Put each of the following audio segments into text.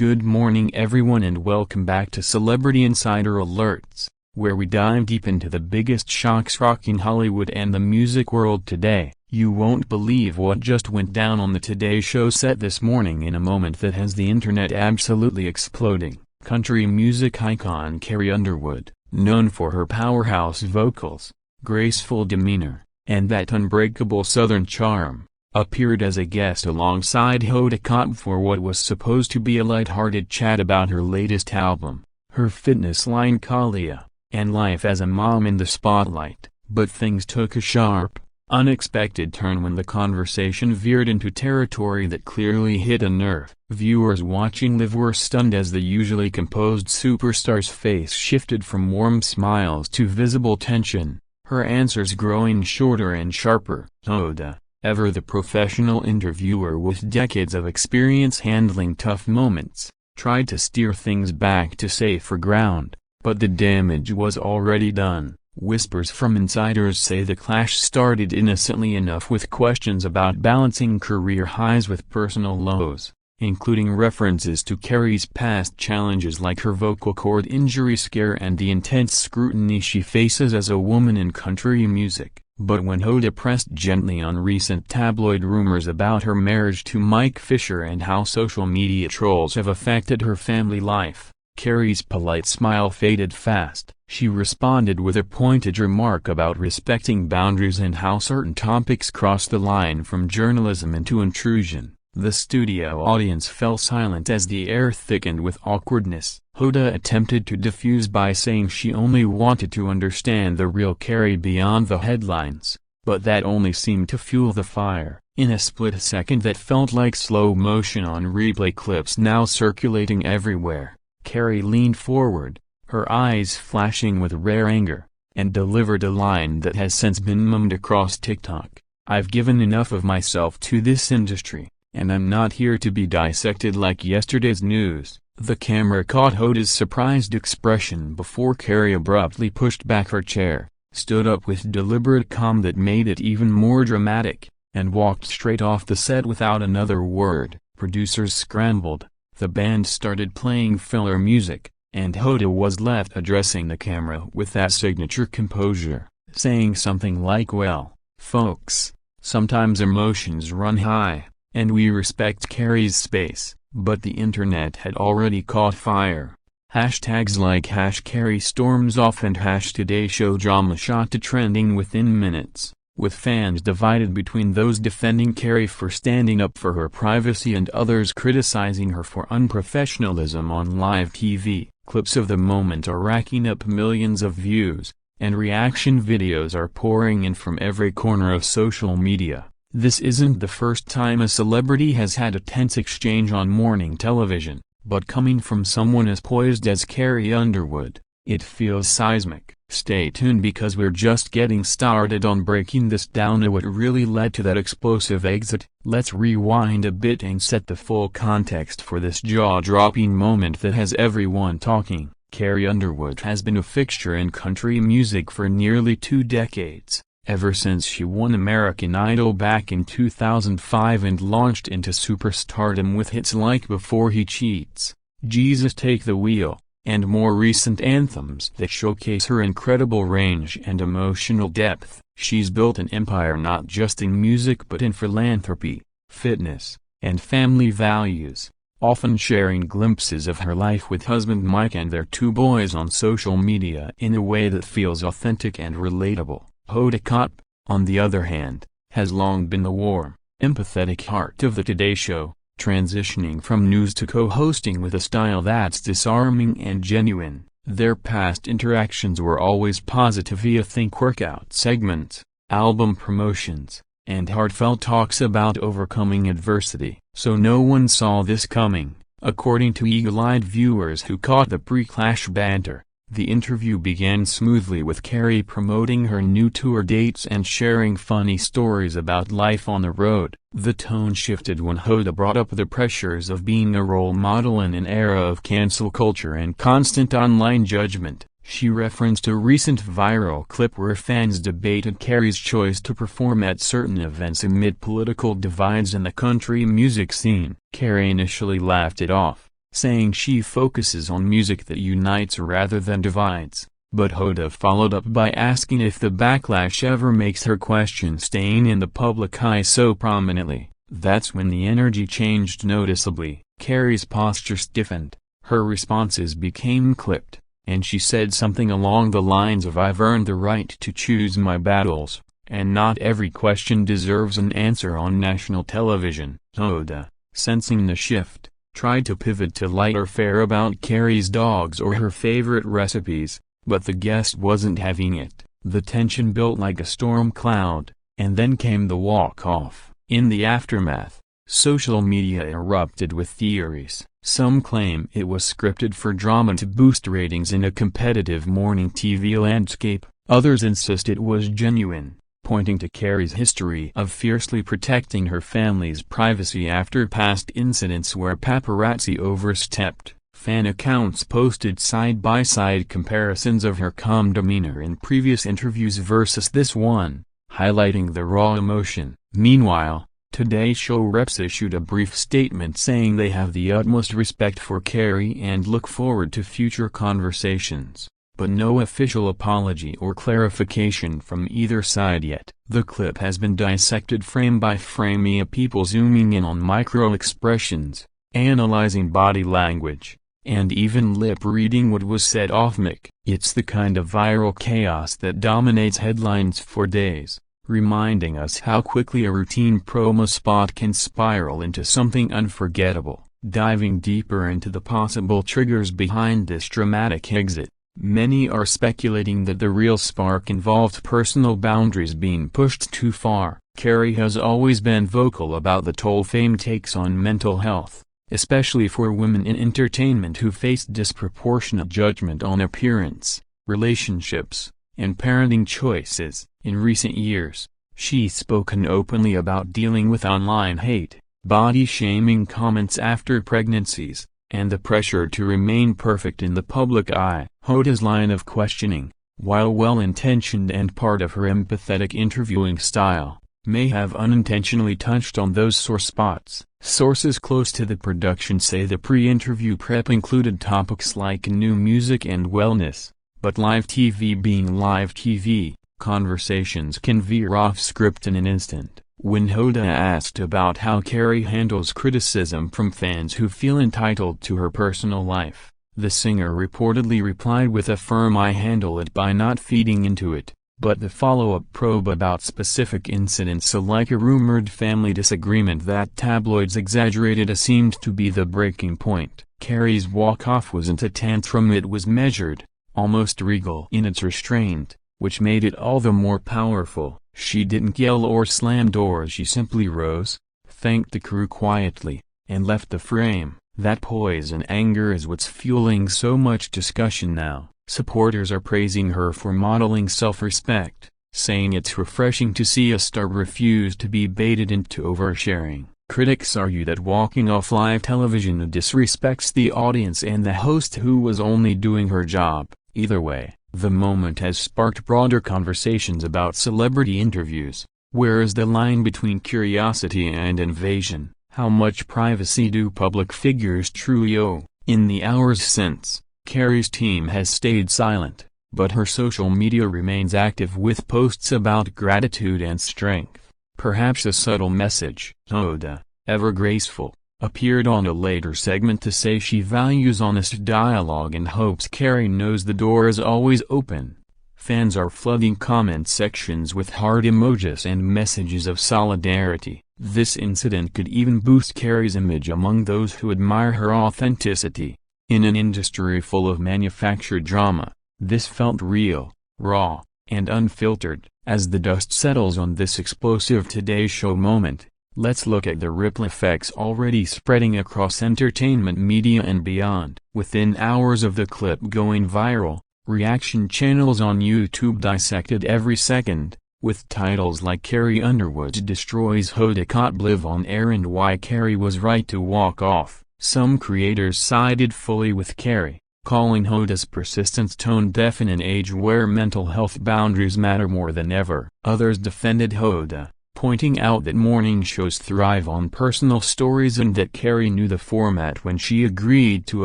Good morning everyone and welcome back to Celebrity Insider Alerts, where we dive deep into the biggest shocks rocking Hollywood and the music world today. You won't believe what just went down on the Today Show set this morning in a moment that has the internet absolutely exploding. Country music icon Carrie Underwood, known for her powerhouse vocals, graceful demeanor, and that unbreakable southern charm, appeared as a guest alongside Hoda Kotb for what was supposed to be a light-hearted chat about her latest album, her fitness line Kalia, and life as a mom in the spotlight. But things took a sharp, unexpected turn when the conversation veered into territory that clearly hit a nerve. Viewers watching live were stunned as the usually composed superstar's face shifted from warm smiles to visible tension, her answers growing shorter and sharper. Hoda, ever the professional interviewer with decades of experience handling tough moments, tried to steer things back to safer ground, but the damage was already done. Whispers from insiders say the clash started innocently enough with questions about balancing career highs with personal lows, including references to Carrie's past challenges like her vocal cord injury scare and the intense scrutiny she faces as a woman in country music. But when Hoda pressed gently on recent tabloid rumors about her marriage to Mike Fisher and how social media trolls have affected her family life, Carrie's polite smile faded fast. She responded with a pointed remark about respecting boundaries and how certain topics cross the line from journalism into intrusion. The studio audience fell silent as the air thickened with awkwardness. Hoda attempted to diffuse by saying she only wanted to understand the real Carrie beyond the headlines, but that only seemed to fuel the fire. In a split second that felt like slow motion on replay clips now circulating everywhere, Carrie leaned forward, her eyes flashing with rare anger, and delivered a line that has since been memed across TikTok. "I've given enough of myself to this industry, and I'm not here to be dissected like yesterday's news." The camera caught Hoda's surprised expression before Carrie abruptly pushed back her chair, stood up with deliberate calm that made it even more dramatic, and walked straight off the set without another word. Producers scrambled, the band started playing filler music, and Hoda was left addressing the camera with that signature composure, saying something like, "Well, folks, sometimes emotions run high, and we respect Carrie's space." But the internet had already caught fire. Hashtags like #Carrie storms off and #Today Show drama shot to trending within minutes, with fans divided between those defending Carrie for standing up for her privacy and others criticizing her for unprofessionalism on live TV. Clips of the moment are racking up millions of views, and reaction videos are pouring in from every corner of social media. This isn't the first time a celebrity has had a tense exchange on morning television, but coming from someone as poised as Carrie Underwood, it feels seismic. Stay tuned because we're just getting started on breaking this down and what really led to that explosive exit. Let's rewind a bit and set the full context for this jaw-dropping moment that has everyone talking. Carrie Underwood has been a fixture in country music for nearly 2 decades. Ever since she won American Idol back in 2005 and launched into superstardom with hits like Before He Cheats, Jesus Take the Wheel, and more recent anthems that showcase her incredible range and emotional depth, she's built an empire not just in music but in philanthropy, fitness, and family values, often sharing glimpses of her life with husband Mike and their 2 boys on social media in a way that feels authentic and relatable. Hoda Kotb, on the other hand, has long been the warm, empathetic heart of the Today Show, transitioning from news to co-hosting with a style that's disarming and genuine. Their past interactions were always positive via think workout segments, album promotions, and heartfelt talks about overcoming adversity. So no one saw this coming, according to eagle-eyed viewers who caught the pre-clash banter. The interview began smoothly with Carrie promoting her new tour dates and sharing funny stories about life on the road. The tone shifted when Hoda brought up the pressures of being a role model in an era of cancel culture and constant online judgment. She referenced a recent viral clip where fans debated Carrie's choice to perform at certain events amid political divides in the country music scene. Carrie initially laughed it off, saying she focuses on music that unites rather than divides. But Hoda followed up by asking if the backlash ever makes her question staying in the public eye so prominently. That's when the energy changed noticeably. Carrie's posture stiffened, her responses became clipped, and she said something along the lines of "I've earned the right to choose my battles, and not every question deserves an answer on national television." Hoda, sensing the shift, tried to pivot to lighter fare about Carrie's dogs or her favorite recipes, but the guest wasn't having it. The tension built like a storm cloud, and then came the walk-off. In the aftermath, social media erupted with theories. Some claim it was scripted for drama to boost ratings in a competitive morning TV landscape. Others insist it was genuine, pointing to Carrie's history of fiercely protecting her family's privacy after past incidents where paparazzi overstepped. Fan accounts posted side-by-side comparisons of her calm demeanor in previous interviews versus this one, highlighting the raw emotion. Meanwhile, Today Show reps issued a brief statement saying they have the utmost respect for Carrie and look forward to future conversations, but no official apology or clarification from either side yet. The clip has been dissected frame by frame via people zooming in on micro-expressions, analyzing body language, and even lip-reading what was said off mic. It's the kind of viral chaos that dominates headlines for days, reminding us how quickly a routine promo spot can spiral into something unforgettable. Diving deeper into the possible triggers behind this dramatic exit, many are speculating that the real spark involved personal boundaries being pushed too far. Carrie has always been vocal about the toll fame takes on mental health, especially for women in entertainment who face disproportionate judgment on appearance, relationships, and parenting choices. In recent years, she's spoken openly about dealing with online hate, body-shaming comments after pregnancies, and the pressure to remain perfect in the public eye. Hoda's line of questioning, while well-intentioned and part of her empathetic interviewing style, may have unintentionally touched on those sore spots. Sources close to the production say the pre-interview prep included topics like new music and wellness, but live TV being live TV, conversations can veer off script in an instant. When Hoda asked about how Carrie handles criticism from fans who feel entitled to her personal life, the singer reportedly replied with a firm "I handle it by not feeding into it," but the follow-up probe about specific incidents like a rumored family disagreement that tabloids exaggerated seemed to be the breaking point. Carrie's walk-off wasn't a tantrum, it was measured, almost regal in its restraint, which made it all the more powerful. She didn't yell or slam doors, she simply rose, thanked the crew quietly, and left the frame. That poise and anger is what's fueling so much discussion now. Supporters are praising her for modeling self-respect, saying it's refreshing to see a star refuse to be baited into oversharing. Critics argue that walking off live television disrespects the audience and the host who was only doing her job. Either way, the moment has sparked broader conversations about celebrity interviews. Where is the line between curiosity and invasion? How much privacy do public figures truly owe? In the hours since, Carrie's team has stayed silent, but her social media remains active with posts about gratitude and strength. Perhaps a subtle message. Hoda, ever graceful, appeared on a later segment to say she values honest dialogue and hopes Carrie knows the door is always open. Fans are flooding comment sections with heart emojis and messages of solidarity. This incident could even boost Carrie's image among those who admire her authenticity. In an industry full of manufactured drama, this felt real, raw, and unfiltered. As the dust settles on this explosive Today Show moment, let's look at the ripple effects already spreading across entertainment media and beyond. Within hours of the clip going viral, reaction channels on YouTube dissected every second, with titles like "Carrie Underwood destroys Hoda Kotb on air" and "Why Carrie was right to walk off." Some creators sided fully with Carrie, calling Hoda's persistence tone-deaf in an age where mental health boundaries matter more than ever. Others defended Hoda, pointing out that morning shows thrive on personal stories and that Carrie knew the format when she agreed to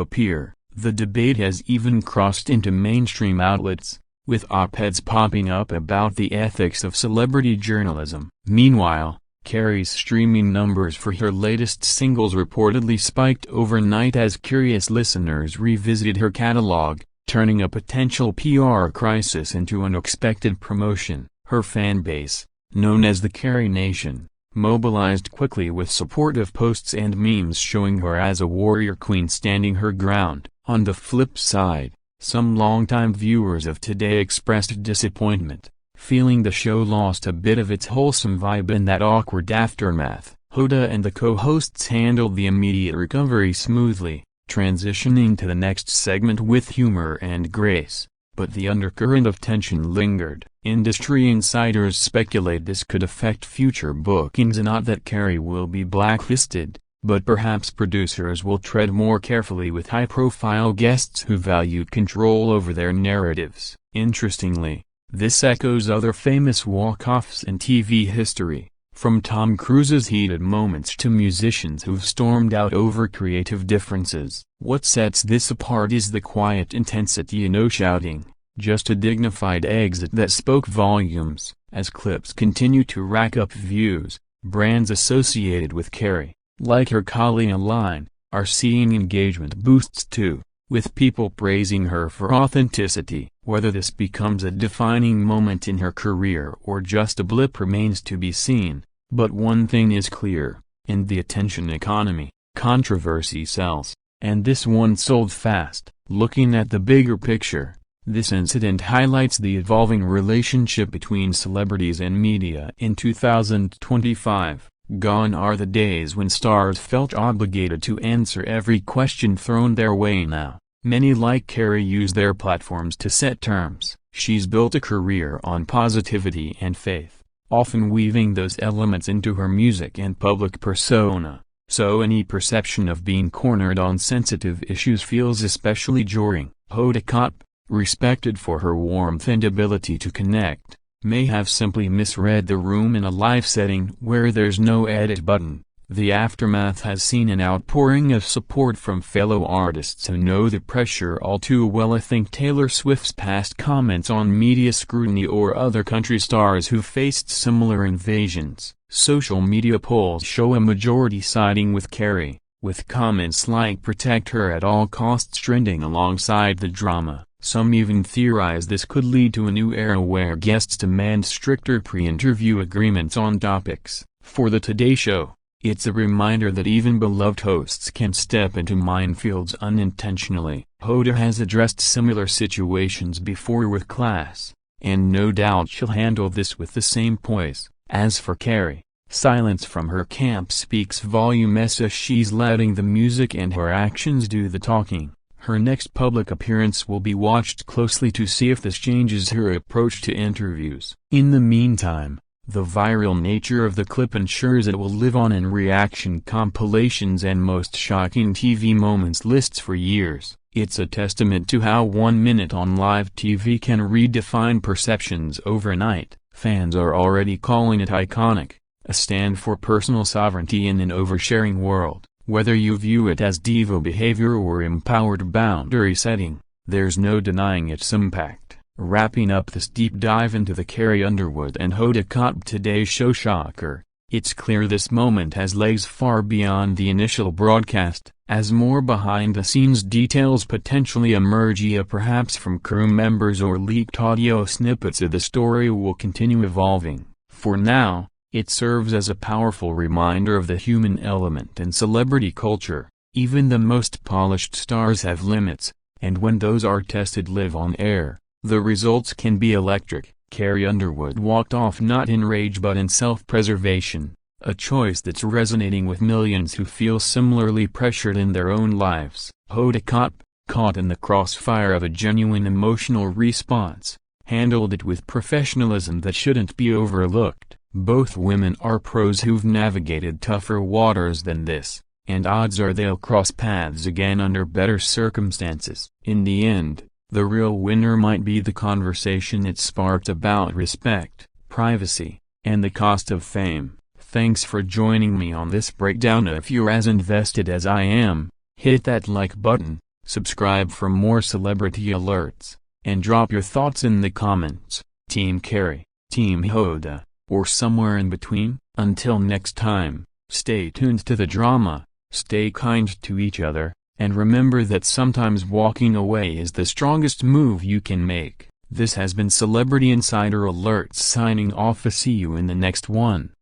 appear. The debate has even crossed into mainstream outlets, with op-eds popping up about the ethics of celebrity journalism. Meanwhile, Carrie's streaming numbers for her latest singles reportedly spiked overnight as curious listeners revisited her catalog, turning a potential PR crisis into unexpected promotion. Her fanbase, known as the Carrie Nation, mobilized quickly with supportive posts and memes showing her as a warrior queen standing her ground. On the flip side, some longtime viewers of Today expressed disappointment, feeling the show lost a bit of its wholesome vibe in that awkward aftermath. Hoda and the co-hosts handled the immediate recovery smoothly, transitioning to the next segment with humor and grace, but the undercurrent of tension lingered. Industry insiders speculate this could affect future bookings, and not that Carrie will be blacklisted, but perhaps producers will tread more carefully with high-profile guests who value control over their narratives. Interestingly, this echoes other famous walk-offs in TV history, from Tom Cruise's heated moments to musicians who've stormed out over creative differences. What sets this apart is the quiet intensity, no shouting, just a dignified exit that spoke volumes. As clips continue to rack up views, brands associated with Carrie, like her Kali line, are seeing engagement boosts too, with people praising her for authenticity. Whether this becomes a defining moment in her career or just a blip remains to be seen, but one thing is clear: in the attention economy, controversy sells, and this one sold fast. Looking at the bigger picture, this incident highlights the evolving relationship between celebrities and media in 2025. Gone are the days when stars felt obligated to answer every question thrown their way. Now, many like Carrie use their platforms to set terms. She's built a career on positivity and faith, often weaving those elements into her music and public persona, so any perception of being cornered on sensitive issues feels especially jarring. Hoda Kotb, respected for her warmth and ability to connect, may have simply misread the room in a live setting where there's no edit button. The aftermath has seen an outpouring of support from fellow artists who know the pressure all too well. I think Taylor Swift's past comments on media scrutiny, or other country stars who faced similar invasions. Social media polls show a majority siding with Carrie, with comments like "protect her at all costs" trending alongside the drama. Some even theorize this could lead to a new era where guests demand stricter pre-interview agreements on topics. For the Today Show, it's a reminder that even beloved hosts can step into minefields unintentionally. Hoda has addressed similar situations before with class, and no doubt she'll handle this with the same poise. As for Carrie, silence from her camp speaks volumes, as she's letting the music and her actions do the talking. Her next public appearance will be watched closely to see if this changes her approach to interviews. In the meantime, the viral nature of the clip ensures it will live on in reaction compilations and most shocking TV moments lists for years. It's a testament to how 1 minute on live TV can redefine perceptions overnight. Fans are already calling it iconic, a stand for personal sovereignty in an oversharing world. Whether you view it as diva behavior or empowered boundary setting, there's no denying its impact. Wrapping up this deep dive into the Carrie Underwood and Hoda Kotb Today Show shocker, it's clear this moment has legs far beyond the initial broadcast, as more behind-the-scenes details potentially emerge, perhaps from crew members or leaked audio snippets of the story will continue evolving. For now, it serves as a powerful reminder of the human element in celebrity culture. Even the most polished stars have limits, and when those are tested live on air, the results can be electric. Carrie Underwood walked off not in rage but in self-preservation, a choice that's resonating with millions who feel similarly pressured in their own lives. Hoda Kotb, caught in the crossfire of a genuine emotional response, handled it with professionalism that shouldn't be overlooked. Both women are pros who've navigated tougher waters than this, and odds are they'll cross paths again under better circumstances. In the end, the real winner might be the conversation it sparked about respect, privacy, and the cost of fame. Thanks for joining me on this breakdown. If you're as invested as I am, hit that like button, subscribe for more celebrity alerts, and drop your thoughts in the comments. Team Carrie, Team Hoda, or somewhere in between. Until next time, stay tuned to the drama, stay kind to each other, and remember that sometimes walking away is the strongest move you can make. This has been Celebrity Insider Alerts signing off. See you in the next one.